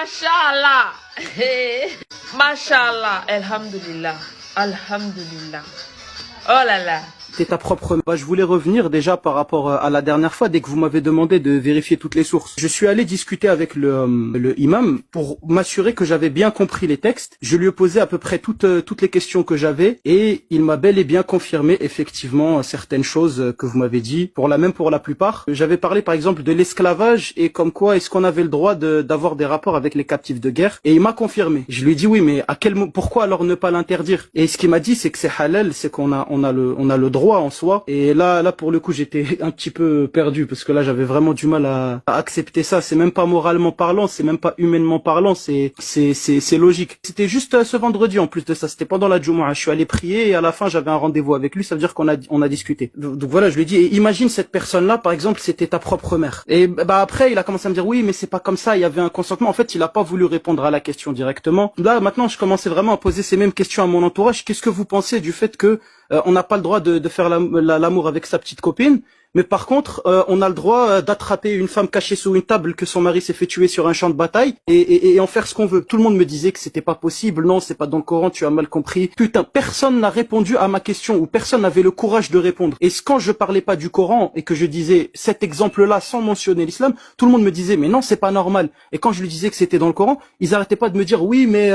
Mashallah. Mashallah. Alhamdulillah. Alhamdulillah. Oh là là. C'est ta propre... je voulais revenir déjà par rapport à la dernière fois, dès que vous m'avez demandé de vérifier toutes les sources. Je suis allé discuter avec le imam pour m'assurer que j'avais bien compris les textes. Je lui ai posé à peu près toutes les questions que j'avais et il m'a bel et bien confirmé effectivement certaines choses que vous m'avez dit. Pour la plupart. J'avais parlé par exemple de l'esclavage et comme quoi est-ce qu'on avait le droit d'avoir des rapports avec les captifs de guerre, et il m'a confirmé. Je lui ai dit oui, mais pourquoi alors ne pas l'interdire? Et ce qu'il m'a dit c'est que c'est halal, c'est qu'on a le droit en soi. Et là pour le coup j'étais un petit peu perdu parce que là j'avais vraiment du mal à accepter ça. C'est même pas moralement parlant, c'est même pas humainement parlant, c'est logique. C'était juste ce vendredi en plus de ça, c'était pendant la Jumu'ah. Je suis allé prier et à la fin j'avais un rendez-vous avec lui, ça veut dire qu'on a discuté. Donc voilà, je lui ai dit, et imagine cette personne-là par exemple, c'était ta propre mère. Et après il a commencé à me dire oui mais c'est pas comme ça, il y avait un consentement. En fait il a pas voulu répondre à la question directement. Là maintenant je commençais vraiment à poser ces mêmes questions à mon entourage. Qu'est-ce que vous pensez du fait que on n'a pas le droit de faire l'amour avec sa petite copine, mais par contre, on a le droit d'attraper une femme cachée sous une table que son mari s'est fait tuer sur un champ de bataille et en faire ce qu'on veut. Tout le monde me disait que c'était pas possible. Non, c'est pas dans le Coran, tu as mal compris. Putain, personne n'a répondu à ma question ou personne n'avait le courage de répondre. Et quand je parlais pas du Coran et que je disais cet exemple-là sans mentionner l'islam, tout le monde me disait mais non, c'est pas normal. Et quand je lui disais que c'était dans le Coran, ils arrêtaient pas de me dire oui, mais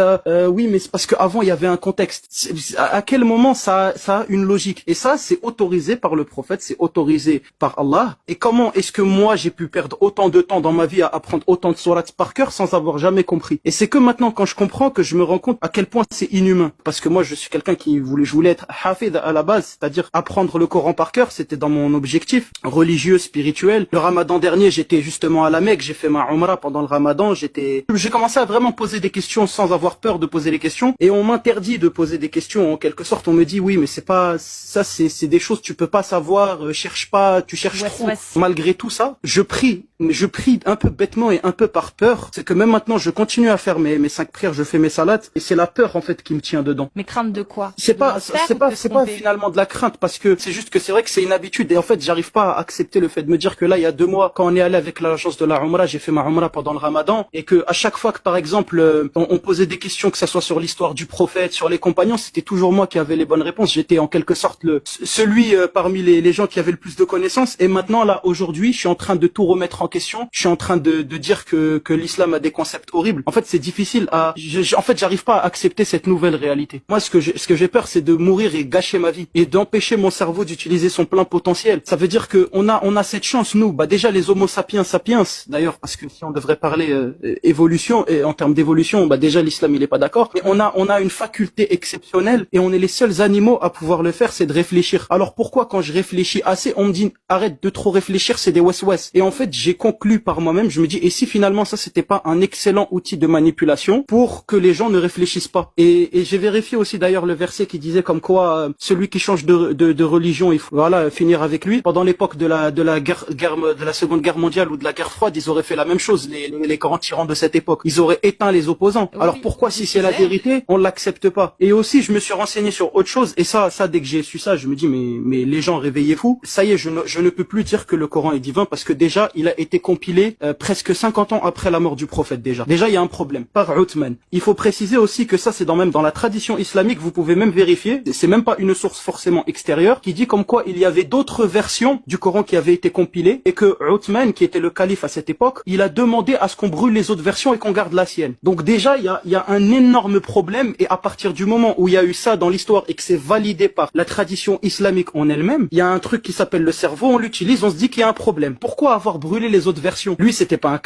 c'est parce qu'avant il y avait un contexte. À quel moment ça a une logique? Et ça, c'est autorisé par le prophète, c'est autorisé par Allah. Et comment est-ce que moi j'ai pu perdre autant de temps dans ma vie à apprendre autant de sourates par cœur sans avoir jamais compris? Et c'est que maintenant quand je comprends que je me rends compte à quel point c'est inhumain. Parce que moi je suis quelqu'un je voulais être hafid à la base, c'est-à-dire apprendre le Coran par cœur, c'était dans mon objectif religieux, spirituel. Le Ramadan dernier, j'étais justement à la Mecque, j'ai fait ma Umrah pendant le Ramadan, j'ai commencé à vraiment poser des questions sans avoir peur de poser les questions, et on m'interdit de poser des questions. En quelque sorte, on me dit oui mais c'est pas ça, c'est des choses tu peux pas savoir, cherche pas, tu cherches trop. Malgré tout ça, je prie un peu bêtement et un peu par peur. C'est que même maintenant, je continue à faire mes 5 prières, je fais mes salades, et c'est la peur en fait qui me tient dedans. Mais crainte de quoi? C'est pas finalement de la crainte, parce que c'est juste que c'est vrai que c'est une habitude, et en fait, j'arrive pas à accepter le fait de me dire que là, il y a 2 mois, quand on est allé avec l'agence de la Umrah, j'ai fait ma Umrah pendant le Ramadan, et que à chaque fois que par exemple, on posait des questions, que ça soit sur l'histoire du prophète, sur les compagnons, c'était toujours moi qui avais les bonnes réponses. J'étais en quelque sorte celui parmi les gens qui avaient le plus de connaissances. Et maintenant là aujourd'hui je suis en train de tout remettre en question, je suis en train de dire que l'islam a des concepts horribles. En fait c'est difficile en fait j'arrive pas à accepter cette nouvelle réalité. Moi ce que j'ai peur c'est de mourir et gâcher ma vie et d'empêcher mon cerveau d'utiliser son plein potentiel. Ça veut dire que on a cette chance nous, déjà les homo sapiens d'ailleurs, parce que si on devrait parler évolution, et en termes d'évolution, déjà l'islam il est pas d'accord, mais on a une faculté exceptionnelle et on est les seuls animaux à pouvoir le faire, c'est de réfléchir. Alors pourquoi quand je réfléchis assez, on me dit arrête de trop réfléchir, c'est des wes-wes. Et en fait, j'ai conclu par moi-même, je me dis et si finalement ça c'était pas un excellent outil de manipulation pour que les gens ne réfléchissent pas. Et j'ai vérifié aussi d'ailleurs le verset qui disait comme quoi celui qui change de religion, il faut finir avec lui. Pendant l'époque de la Seconde Guerre mondiale ou de la guerre froide, ils auraient fait la même chose, les grands tyrans de cette époque. Ils auraient éteint les opposants. Oui, alors pourquoi si c'est la vérité, on l'accepte pas? Et aussi je me suis renseigné sur autre chose, et ça dès que j'ai su ça, je me dis mais les gens réveillez-vous. Ça y est, je ne peux plus dire que le Coran est divin, parce que déjà il a été compilé presque 50 ans après la mort du prophète. Déjà il y a un problème par Uthman. Il faut préciser aussi que ça c'est même dans la tradition islamique, vous pouvez même vérifier, c'est même pas une source forcément extérieure qui dit comme quoi il y avait d'autres versions du Coran qui avaient été compilées, et que Uthman, qui était le calife à cette époque, il a demandé à ce qu'on brûle les autres versions et qu'on garde la sienne. Donc déjà il y a un énorme problème, et à partir du moment où il y a eu ça dans l'histoire et que c'est validé par la tradition islamique en elle-même, il y a un truc qui s'appelle le cerveau, on l'utilise, on se dit qu'il y a un problème. Pourquoi avoir brûlé les autres versions? Lui c'était pas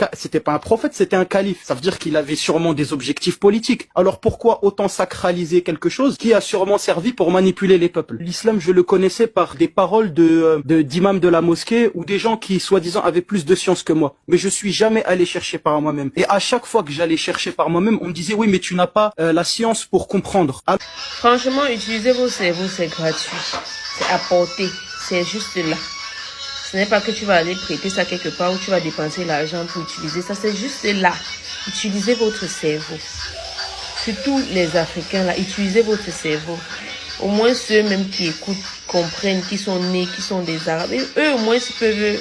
un prophète, c'était un calife. Ça veut dire qu'il avait sûrement des objectifs politiques. Alors pourquoi autant sacraliser quelque chose qui a sûrement servi pour manipuler les peuples? L'islam, je le connaissais par des paroles d'imams de la mosquée ou des gens qui soi-disant avaient plus de science que moi, mais je suis jamais allé chercher par moi-même. Et à chaque fois que j'allais chercher par moi-même, on me disait oui mais tu n'as pas la science pour comprendre. Franchement, utilisez vos cerveaux, c'est gratuit, c'est à portée, c'est juste là. Ce n'est pas que tu vas aller prêter ça quelque part ou tu vas dépenser l'argent pour utiliser ça, c'est juste là. Utilisez votre cerveau. Surtout les Africains là, utilisez votre cerveau. Au moins ceux même qui écoutent, comprennent, qui sont nés, qui sont des Arabes, et eux au moins ils peuvent